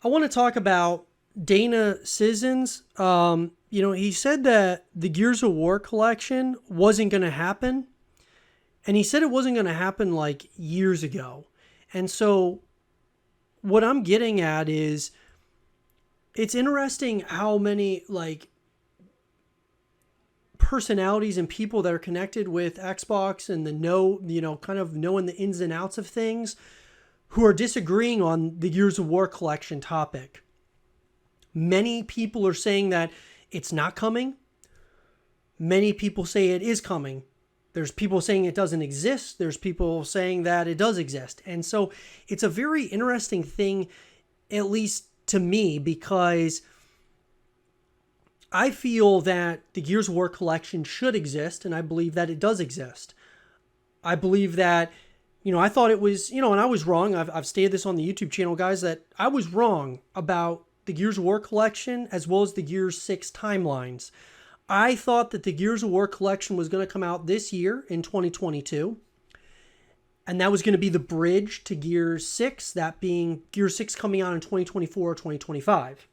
I want to talk about Dana Sissons. He said that the Gears of War collection wasn't going to happen. And he said it wasn't going to happen like years ago. And so what I'm getting at is it's interesting how many personalities and people that are connected with Xbox and kind of knowing the ins and outs of things who are disagreeing on the Gears of War collection topic. Many people are saying that it's not coming. Many people say it is coming. There's people saying it doesn't exist. There's people saying that it does exist. And so it's a very interesting thing, at least to me, because I feel that the Gears of War collection should exist, and I believe that it does exist. I believe that, I thought it was, and I was wrong. I've stated this on the YouTube channel, guys, that I was wrong about the Gears of War collection as well as the Gears 6 timelines. I thought that the Gears of War collection was going to come out this year in 2022. And that was going to be the bridge to Gears 6, that being Gears 6 coming out in 2024 or 2025.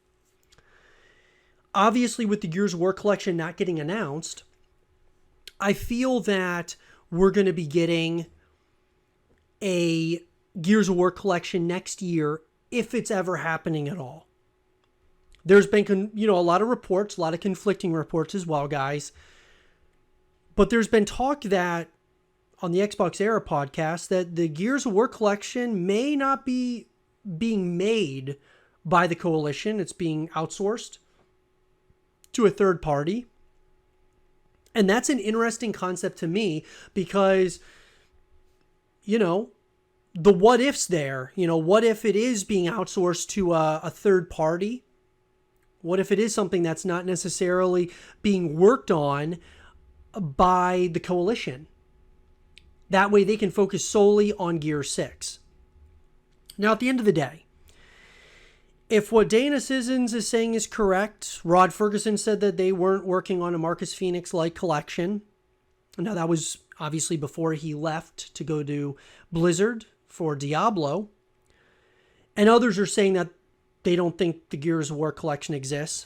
Obviously, with the Gears of War collection not getting announced, I feel that we're going to be getting a Gears of War collection next year, if it's ever happening at all. There's been, a lot of reports, a lot of conflicting reports as well, guys. But there's been talk that on the Xbox Era podcast that the Gears of War collection may not be being made by the Coalition. It's being outsourced to a third party. And that's an interesting concept to me because, the what ifs there, what if it is being outsourced to a third party? What if it is something that's not necessarily being worked on by the Coalition? That way they can focus solely on Gear 6. Now, at the end of the day, if what Dana Sissons is saying is correct, Rod Ferguson said that they weren't working on a Marcus Phoenix-like collection. Now, that was obviously before he left to go to Blizzard for Diablo. And others are saying that they don't think the Gears of War collection exists.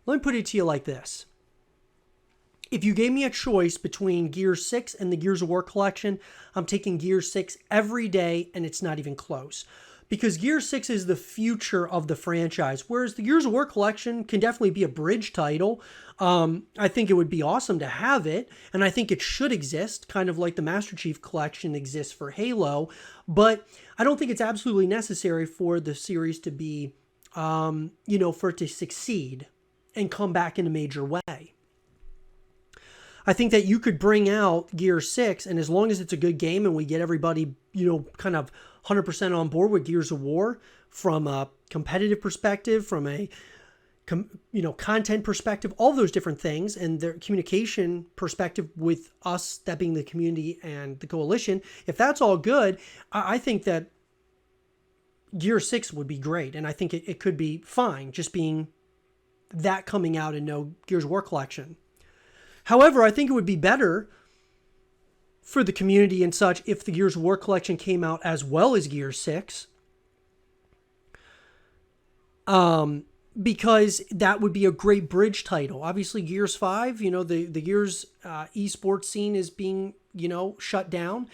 Let me put it to you like this. If you gave me a choice between Gears 6 and the Gears of War collection, I'm taking Gears 6 every day, and it's not even close. Because Gears 6 is the future of the franchise, whereas the Gears of War collection can definitely be a bridge title. I think it would be awesome to have it, and I think it should exist, kind of like the Master Chief collection exists for Halo, but I don't think it's absolutely necessary for the series to be for it to succeed and come back in a major way. I think that you could bring out Gear 6, and as long as it's a good game and we get everybody, kind of 100% on board with Gears of War from a competitive perspective, from a, content perspective, all those different things, and their communication perspective with us, that being the community and the Coalition, if that's all good, I think that Gear 6 would be great, and I think it could be fine, just being that coming out and no Gears of War collection. However, I think it would be better for the community and such if the Gears of War collection came out as well as Gears 6. Because that would be a great bridge title. Obviously, Gears 5, the Gears esports scene is being, shut down.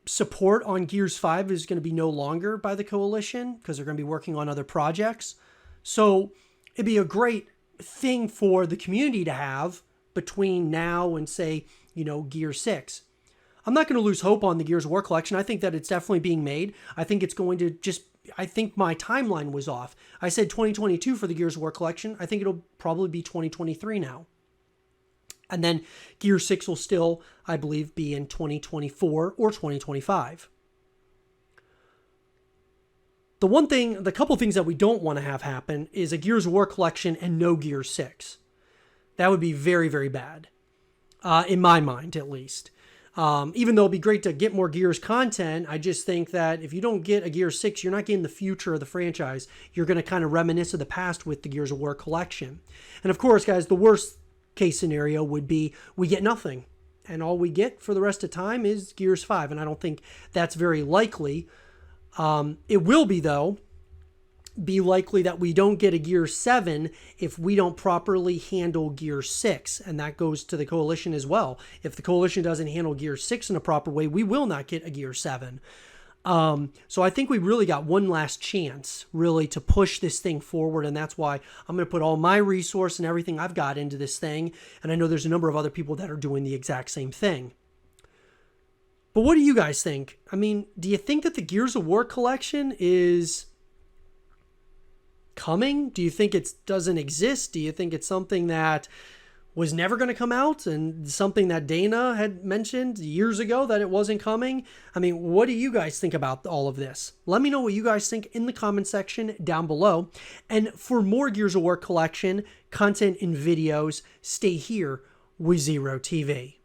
Support on Gears 5 is going to be no longer by the Coalition because they're going to be working on other projects. So it'd be a great thing for the community to have between now and, say, Gear 6. I'm not going to lose hope on the Gears of War collection. I think that it's definitely being made. I think it's going to I think my timeline was off. I said 2022 for the Gears of War collection. I think it'll probably be 2023 now. And then Gear 6 will still, I believe, be in 2024 or 2025. The couple things that we don't want to have happen is a Gears of War collection and no Gear 6. That would be very, very bad. In my mind, at least. Even though it'd be great to get more Gears content, I just think that if you don't get a Gear 6, you're not getting the future of the franchise. You're going to kind of reminisce of the past with the Gears of War collection. And of course, guys, the worst case scenario would be we get nothing. And all we get for the rest of time is Gears 5. And I don't think that's very likely. It will be, though, be likely that we don't get a Gear 7 if we don't properly handle Gear 6. And that goes to the Coalition as well. If the Coalition doesn't handle Gear 6 in a proper way, we will not get a Gear 7. So I think we really got one last chance, really, to push this thing forward. And that's why I'm going to put all my resource and everything I've got into this thing. And I know there's a number of other people that are doing the exact same thing. But what do you guys think? I mean, do you think that the Gears of War collection is coming? Do you think it doesn't exist? Do you think it's something that was never going to come out and something that Dana had mentioned years ago that it wasn't coming? I mean, what do you guys think about all of this? Let me know what you guys think in the comment section down below. And for more Gears of War collection content and videos, stay here with Zero TV.